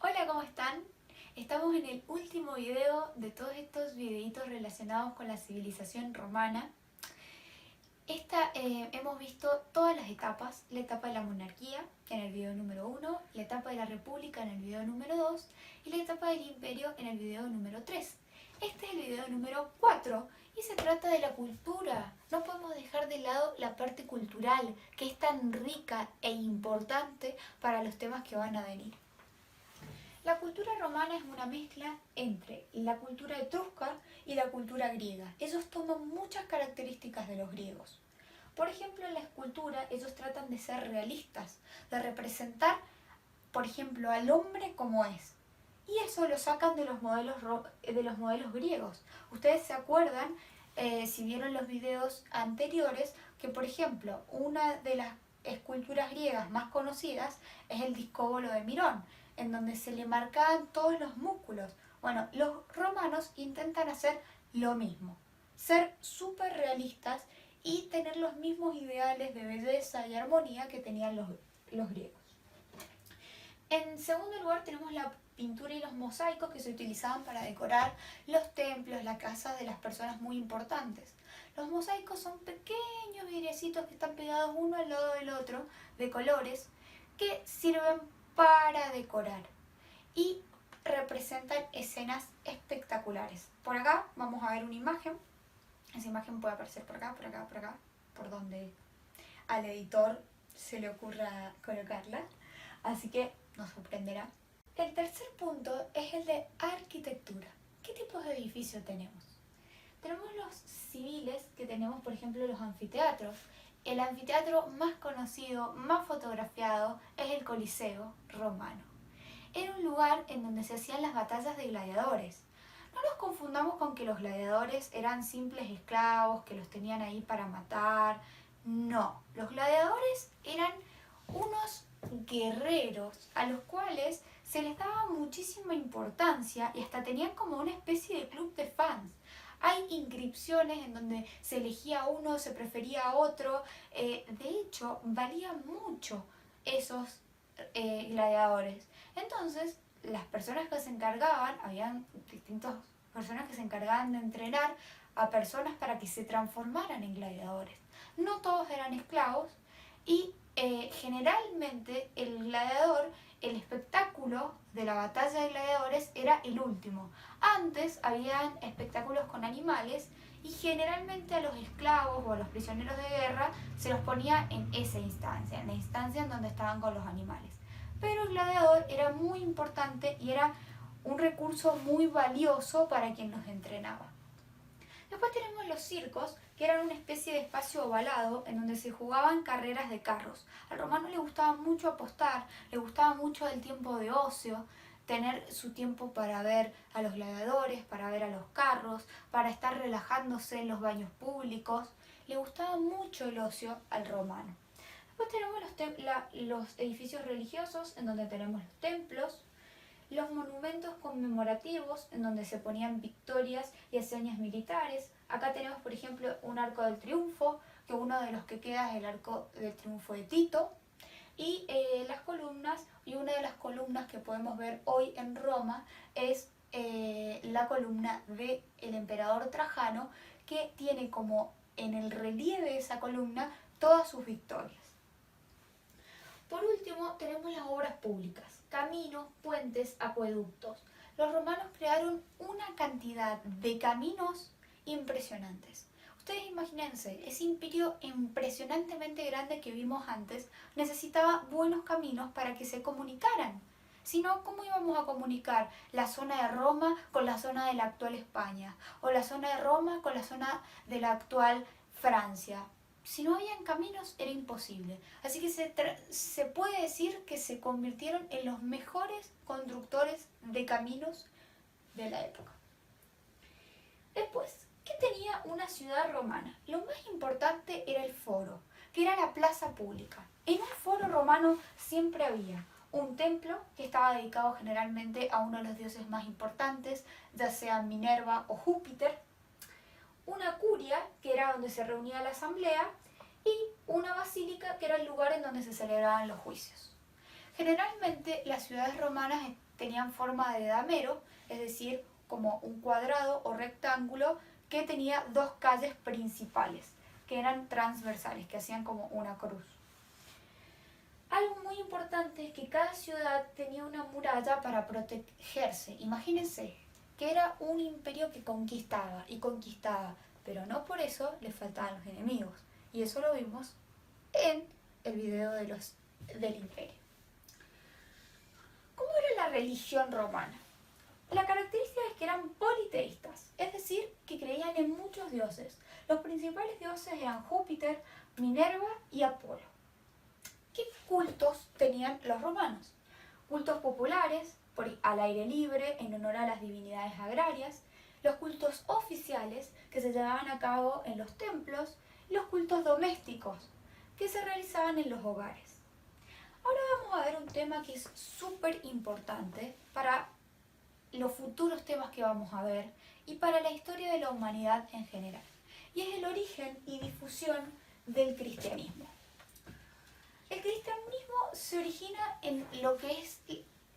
Hola, ¿cómo están? Estamos en el último video de todos estos videitos relacionados con la civilización romana. Hemos visto todas las etapas, la etapa de la monarquía en el video número 1, la etapa de la república en el video número 2 y la etapa del imperio en el video número 3. Este es el video número 4 y se trata de la cultura. No podemos dejar de lado la parte cultural, que es tan rica e importante para los temas que van a venir. La cultura romana es una mezcla entre la cultura etrusca y la cultura griega. Ellos toman muchas características de los griegos. Por ejemplo, en la escultura ellos tratan de ser realistas, de representar, por ejemplo, al hombre como es. Y eso lo sacan de los modelos griegos. Ustedes se acuerdan, si vieron los videos anteriores, que por ejemplo, una de las esculturas griegas más conocidas es el discóbolo de Mirón, en donde se le marcaban todos los músculos. Bueno, los romanos intentan hacer lo mismo, ser súper realistas y tener los mismos ideales de belleza y armonía que tenían los griegos. En segundo lugar tenemos la pintura y los mosaicos que se utilizaban para decorar los templos, las casas de las personas muy importantes. Los mosaicos son pequeños vidriecitos que están pegados uno al lado del otro, de colores, que sirven para decorar y representan escenas espectaculares. Por acá vamos a ver una imagen. Esa imagen puede aparecer por acá, por acá, por acá, por donde al editor se le ocurra colocarla. Así que nos sorprenderá. El tercer punto es el de arquitectura. ¿Qué tipos de edificios tenemos? Tenemos los civiles, que tenemos por ejemplo los anfiteatros. El anfiteatro más conocido, más fotografiado, es el Coliseo romano. Era un lugar en donde se hacían las batallas de gladiadores. No nos confundamos con que los gladiadores eran simples esclavos que los tenían ahí para matar. No, los gladiadores eran unos guerreros a los cuales se les daba muchísima importancia y hasta tenían como una especie de club de fans. Hay inscripciones en donde se elegía a uno, se prefería a otro. De hecho, valían mucho esos gladiadores. Entonces, las personas que se encargaban, habían distintas personas que se encargaban de entrenar a personas para que se transformaran en gladiadores. No todos eran esclavos y generalmente el gladiador, el espectáculo de la batalla de gladiadores era el último. Antes habían espectáculos con animales y generalmente a los esclavos o a los prisioneros de guerra se los ponía en esa instancia, en la instancia en donde estaban con los animales. Pero el gladiador era muy importante y era un recurso muy valioso para quien los entrenaba. Después tenemos los circos, que eran una especie de espacio ovalado en donde se jugaban carreras de carros. Al romano le gustaba mucho apostar, le gustaba mucho el tiempo de ocio, tener su tiempo para ver a los gladiadores, para ver a los carros, para estar relajándose en los baños públicos. Le gustaba mucho el ocio al romano. Después tenemos los edificios religiosos, en donde tenemos los templos, los monumentos conmemorativos en donde se ponían victorias y hazañas militares. Acá tenemos por ejemplo un arco del triunfo, que uno de los que queda es el arco del triunfo de Tito, y las columnas, y una de las columnas que podemos ver hoy en Roma es la columna del emperador Trajano, que tiene como en el relieve de esa columna todas sus victorias. Por último, tenemos las obras públicas, caminos, puentes, acueductos. Los romanos crearon una cantidad de caminos impresionantes. Ustedes imagínense, ese imperio impresionantemente grande que vimos antes necesitaba buenos caminos para que se comunicaran. Si no, ¿cómo íbamos a comunicar la zona de Roma con la zona de la actual España? O la zona de Roma con la zona de la actual Francia. Si no habían caminos era imposible. Así que se puede decir que se convirtieron en los mejores constructores de caminos de la época. Después, ¿qué tenía una ciudad romana? Lo más importante era el foro, que era la plaza pública. En un foro romano siempre había un templo que estaba dedicado generalmente a uno de los dioses más importantes, ya sea Minerva o Júpiter, una curia, que era donde se reunía la asamblea, y una basílica, que era el lugar en donde se celebraban los juicios. Generalmente las ciudades romanas tenían forma de damero, es decir, como un cuadrado o rectángulo que tenía dos calles principales, que eran transversales, que hacían como una cruz. Algo muy importante es que cada ciudad tenía una muralla para protegerse. Imagínense que era un imperio que conquistaba y conquistaba, pero no por eso le faltaban los enemigos. Y eso lo vimos en el video del imperio. ¿Cómo era la religión romana? La característica es que eran politeístas, es decir, que creían en muchos dioses. Los principales dioses eran Júpiter, Minerva y Apolo. ¿Qué cultos tenían los romanos? Cultos populares, al aire libre, en honor a las divinidades agrarias, los cultos oficiales, que se llevaban a cabo en los templos, y los cultos domésticos, que se realizaban en los hogares. Ahora vamos a ver un tema que es súper importante para los futuros temas que vamos a ver y para la historia de la humanidad en general, y es el origen y difusión del cristianismo. El cristianismo se origina en lo que es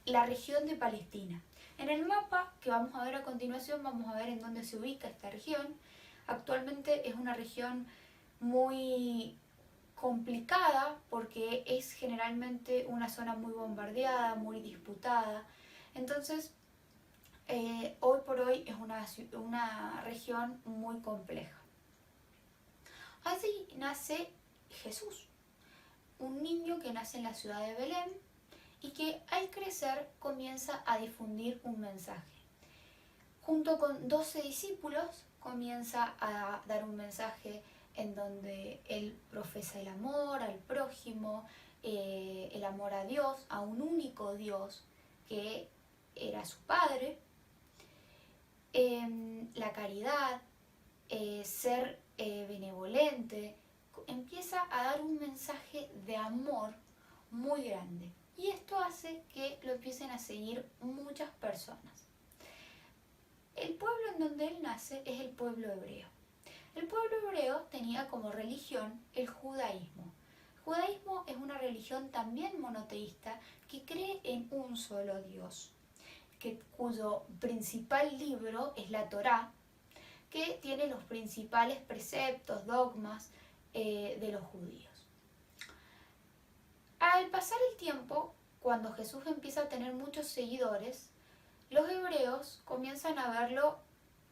la región de Palestina. En el mapa que vamos a ver a continuación vamos a ver en dónde se ubica esta región. Actualmente es una región muy complicada porque es generalmente una zona muy bombardeada, muy disputada. Entonces, hoy por hoy es una región muy compleja. Así nace Jesús, un niño que nace en la ciudad de Belén y que al crecer comienza a difundir un mensaje. Junto con 12 discípulos comienza a dar un mensaje en donde él profesa el amor al prójimo, el amor a Dios, a un único Dios que era su Padre, la caridad, ser benevolente. Empieza a dar un mensaje de amor muy grande y esto hace que lo empiecen a seguir muchas personas. El pueblo en donde él nace es el pueblo hebreo. El pueblo hebreo tenía como religión el judaísmo. El judaísmo es una religión también monoteísta que cree en un solo Dios, cuyo principal libro es la Torá, que tiene los principales preceptos, dogmas de los judíos. Al pasar el tiempo, cuando Jesús empieza a tener muchos seguidores, los hebreos comienzan a verlo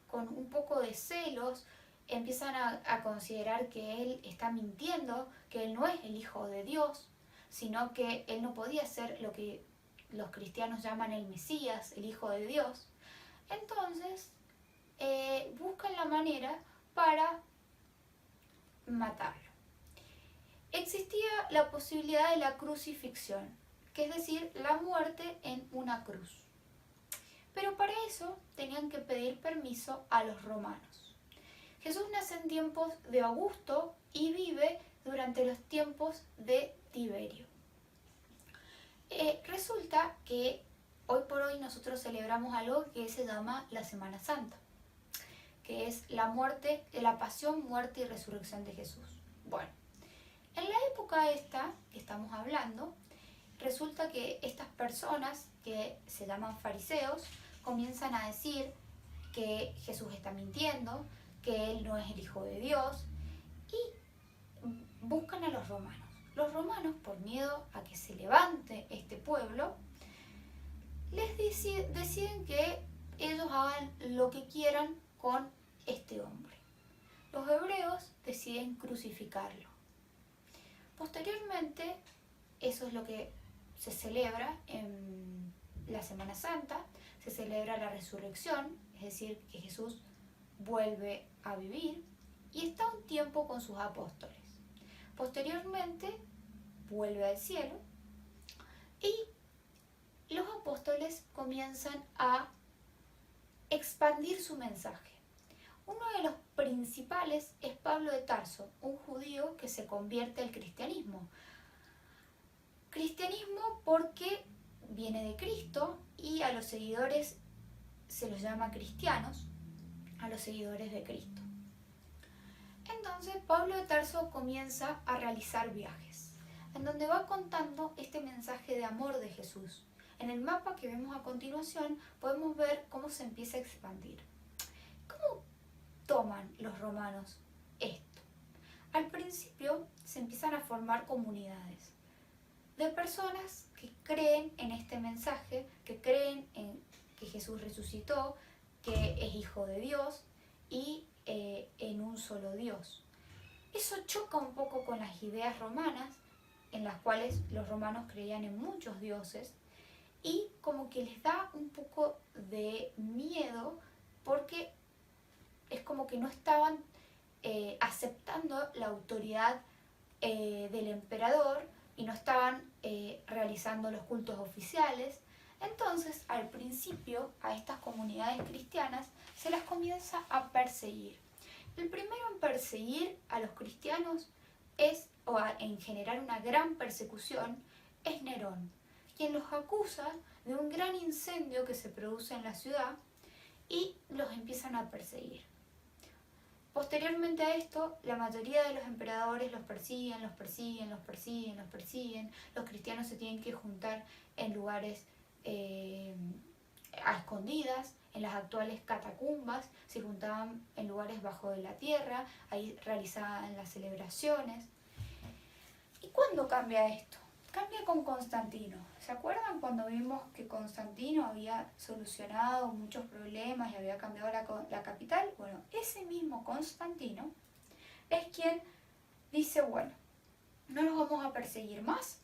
con un poco de celos, empiezan a considerar que él está mintiendo, que él no es el Hijo de Dios, sino que él no podía ser lo que los cristianos llaman el Mesías, el Hijo de Dios. Entonces, buscan la manera para matarlo. Existía la posibilidad de la crucifixión, que es decir, la muerte en una cruz. Pero para eso tenían que pedir permiso a los romanos. Jesús nace en tiempos de Augusto y vive durante los tiempos de Tiberio. Resulta que hoy por hoy nosotros celebramos algo que se llama la Semana Santa, que es la pasión, muerte y resurrección de Jesús. Bueno, en la época esta que estamos hablando, resulta que estas personas que se llaman fariseos comienzan a decir que Jesús está mintiendo, que él no es el Hijo de Dios y buscan a los romanos. Los romanos, por miedo a que se levante este pueblo, les deciden que ellos hagan lo que quieran con este hombre. Los hebreos deciden crucificarlo. Posteriormente, eso es lo que se celebra en la Semana Santa, se celebra la resurrección, es decir, que Jesús vuelve a vivir y está un tiempo con sus apóstoles. Posteriormente, vuelve al cielo y los apóstoles comienzan a expandir su mensaje. Uno de los principales es Pablo de Tarso, un judío que se convierte al cristianismo. Cristianismo porque viene de Cristo y a los seguidores se los llama cristianos, a los seguidores de Cristo. Entonces Pablo de Tarso comienza a realizar viajes, en donde va contando este mensaje de amor de Jesús, En el mapa que vemos a continuación podemos ver cómo se empieza a expandir. ¿Cómo toman los romanos esto? Al principio se empiezan a formar comunidades de personas que creen en este mensaje, que creen en que Jesús resucitó, que es hijo de Dios y en un solo Dios. Eso choca un poco con las ideas romanas, en las cuales los romanos creían en muchos dioses, y como que les da un poco de miedo porque es como que no estaban aceptando la autoridad del emperador y no estaban realizando los cultos oficiales. Entonces, al principio, a estas comunidades cristianas se las comienza a perseguir. El primero en perseguir a los cristianos en generar una gran persecución, es Nerón, quien los acusa de un gran incendio que se produce en la ciudad y los empiezan a perseguir. Posteriormente a esto, la mayoría de los emperadores los persiguen, los cristianos se tienen que juntar en lugares a escondidas, en las actuales catacumbas, se juntaban en lugares bajo de la tierra, ahí realizaban las celebraciones. ¿Y cuándo cambia esto? Cambia con Constantino. ¿Se acuerdan cuando vimos que Constantino había solucionado muchos problemas y había cambiado la capital? Bueno, ese mismo Constantino es quien dice, bueno, no los vamos a perseguir más,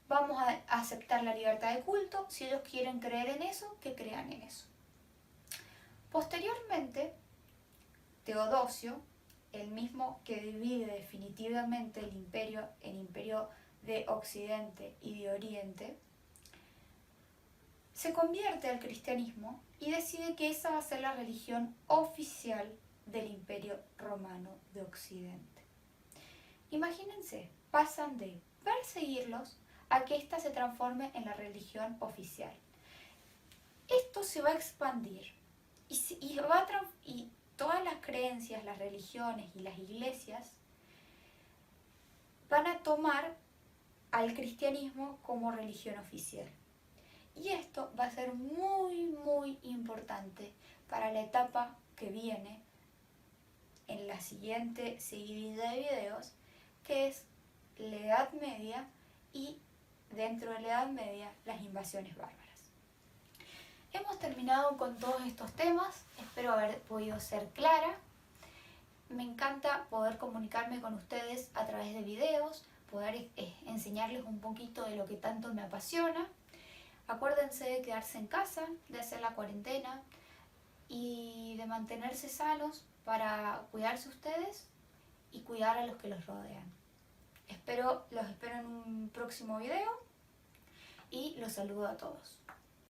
vamos a aceptar la libertad de culto, si ellos quieren creer en eso, que crean en eso. Posteriormente, Teodosio, el mismo que divide definitivamente el imperio en imperio de Occidente y de Oriente, se convierte al cristianismo y decide que esa va a ser la religión oficial del Imperio Romano de Occidente. Imagínense, pasan de perseguirlos a que ésta se transforme en la religión oficial. Esto se va a expandir y todas las creencias, las religiones y las iglesias van a tomar al cristianismo como religión oficial. Y esto va a ser muy, muy importante para la etapa que viene en la siguiente seguidilla de videos, que es la Edad Media y dentro de la Edad Media las invasiones bárbaras. Hemos terminado con todos estos temas, espero haber podido ser clara. Me encanta poder comunicarme con ustedes a través de videos, poder enseñarles un poquito de lo que tanto me apasiona. Acuérdense de quedarse en casa, de hacer la cuarentena y de mantenerse sanos para cuidarse ustedes y cuidar a los que los rodean. Los espero en un próximo video y los saludo a todos.